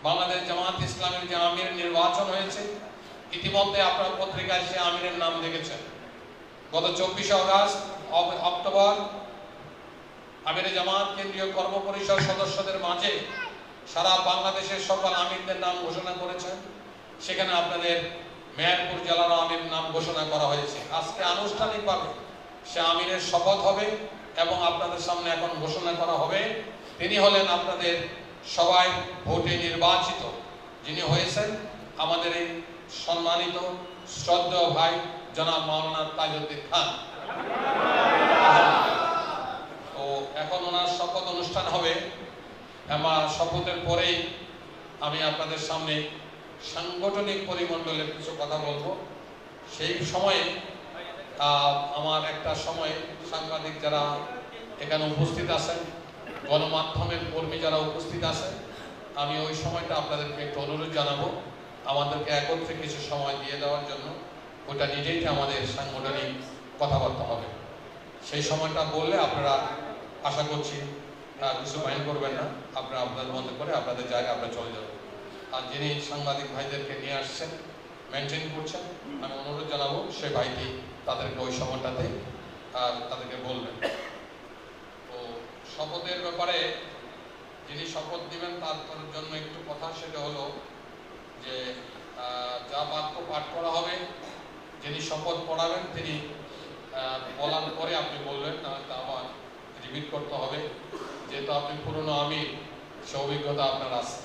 বাংলাদেশ জামাত ইসলামের যে আমির নির্বাচন হয়েছে, ইতিমধ্যে আপনারা পত্রিকায় সে আমিরের নাম দেখেছেন। গত 24 অক্টোবর আমিরে জামাত কেন্দ্রীয় কর্মপরিষদ সদস্যদের মাঝে সারা বাংলাদেশের সকল আমিরদের নাম ঘোষণা করেছেন। সেখানে আপনাদের মেহেরপুর জেলার আমির নাম ঘোষণা করা হয়েছে। আজকে আনুষ্ঠানিকভাবে সে আমিরের শপথ হবে এবং আপনাদের সামনে এখন ঘোষণা করা হবে। তিনি হলেন আপনাদের সবাই ভোটে নির্বাচিত, যিনি হয়েছেন আমাদের এই সম্মানিত শ্রদ্ধেয় ভাই জনাব মাওলানা তাজউদ্দিন খান। তো এখন ওনার শপথ অনুষ্ঠান হবে। আমার শপথের পরেই আমি আপনাদের সামনে সাংগঠনিক পরিমণ্ডলের কিছু কথা বলবো। সেই সময়ে আমার একটা সময় সাংবাদিক যারা এখানে উপস্থিত আছেন, গণমাধ্যমের কর্মী যারা উপস্থিত আছেন, আমি ওই সময়টা আপনাদেরকে একটু অনুরোধ জানাবো আমাদেরকে একত্রে কিছু সময় দিয়ে দেওয়ার জন্য। ওটা নিজেই আমাদের সাংগঠনিক কথাবার্তা হবে। সেই সময়টা বললে আপনারা আশা করছি কিছু মাইন্ড করবেন না, আপনারা আপনাদের মতো করে আপনাদের জায়গায় আপনারা চলে যাবেন। আর যিনি সাংবাদিক ভাইদেরকে নিয়ে আসছেন, মেনটেন করছেন, আমি অনুরোধ জানাবো সেই ভাইটি তাদেরকে ওই সময়টাতে তাদেরকে বলবেন। তো শপথের ব্যাপারে যিনি শপথ দিবেন তার জন্য একটু কথা, সেটা হলো যে যা বাক্য পাঠ করা হবে, যিনি শপথ পড়াবেন তিনি বলার পরে আপনি বলবেন, তা আবার রিপিট করতে হবে, যেহেতু আপনি পুরনো আমির, সে অভিজ্ঞতা আপনার আছে।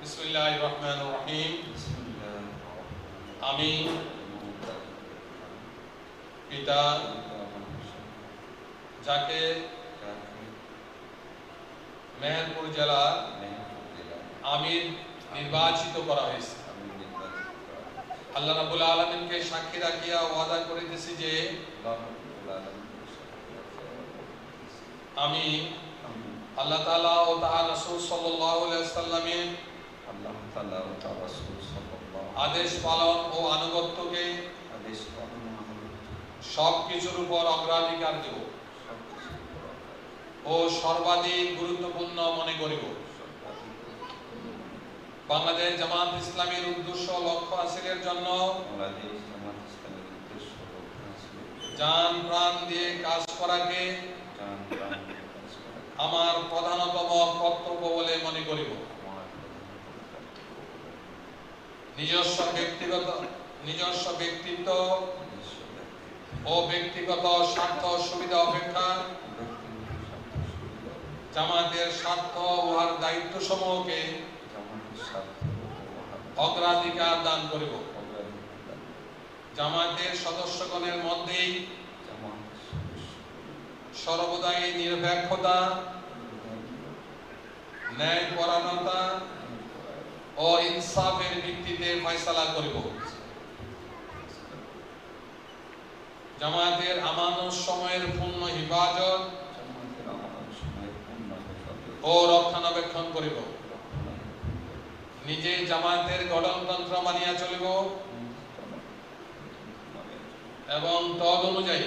বিসমিল্লাহির রহমানির রহিম। আমি পিতা যাকে মেহেরপুর জেলার আমির নির্বাচিত করা হয়েছে, আল্লাহ রাব্বুল আলামিনকে সাক্ষী রাখিয়া ওয়াদা করিতেছি যে আমি আল্লাহ তাআলা ও তার রাসূল সাল্লাল্লাহু আলাইহি ওয়াসাল্লামের আদেশ পালন ও আনুগত্যকে সব কিছুর উপর অগ্রাধিকার দেব ও সর্বাধিক গুরুত্বপূর্ণ মনে করিব। বাংলাদেশ জামাত ইসলামের উদ্দেশ্য লক্ষ্য হাসিলের জন্য জান প্রাণ দিয়ে কাজ করাকে আমার প্রধানতম কর্তব্য বলে মনে করিব। নিজস্ব ব্যক্তিত্ব ও ব্যক্তিগত স্বার্থ সুবিধা অপেক্ষা জামাতের স্বার্থ উহার দায়িত্ব সমূহকে অগ্রাধিকার দান করিব। জামাতের সদস্যগণের মধ্যেই সর্বদাই নিরপেক্ষতা, ন্যায়পরায়ণতা ও ইনসাফের ভিত্তিতে ফয়সালা করিব। জামাতের আমানত সময়ের পূর্ণ হিফাজত ও রক্ষণাবেক্ষণ করিব। নিজে জামাতের গঠনতন্ত্র মানিয়া চলিব এবং তদ অনুযায়ী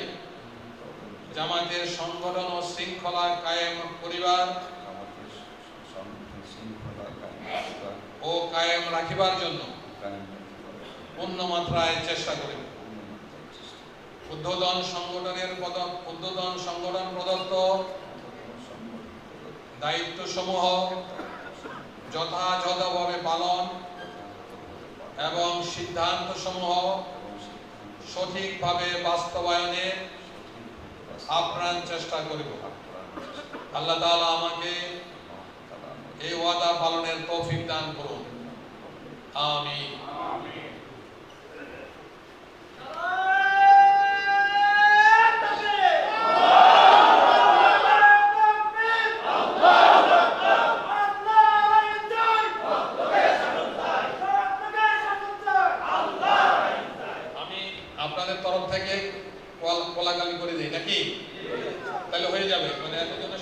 জামাতের সংগঠন ও শৃঙ্খলা কায়েম করিবার ও কায়েম রাখিবার জন্য পূর্ণ মাত্রায় চেষ্টা করিব। উদ্বোধন সংগঠন প্রদত্ত দায়িত্ব সমূহ যথাযথভাবে পালন এবং সিদ্ধান্ত সমূহ সঠিকভাবে বাস্তবায়নে আপ্রাণ চেষ্টা করিব। আল্লাহ তাআলা আমাকে এই ওয়াদা পালনের তৌফিক দান করুন, আমিন। আপনাদের তরফ থেকে কোলাগালি করে দেই নাকি? তাহলে হয়ে যাবে, মানে এতজন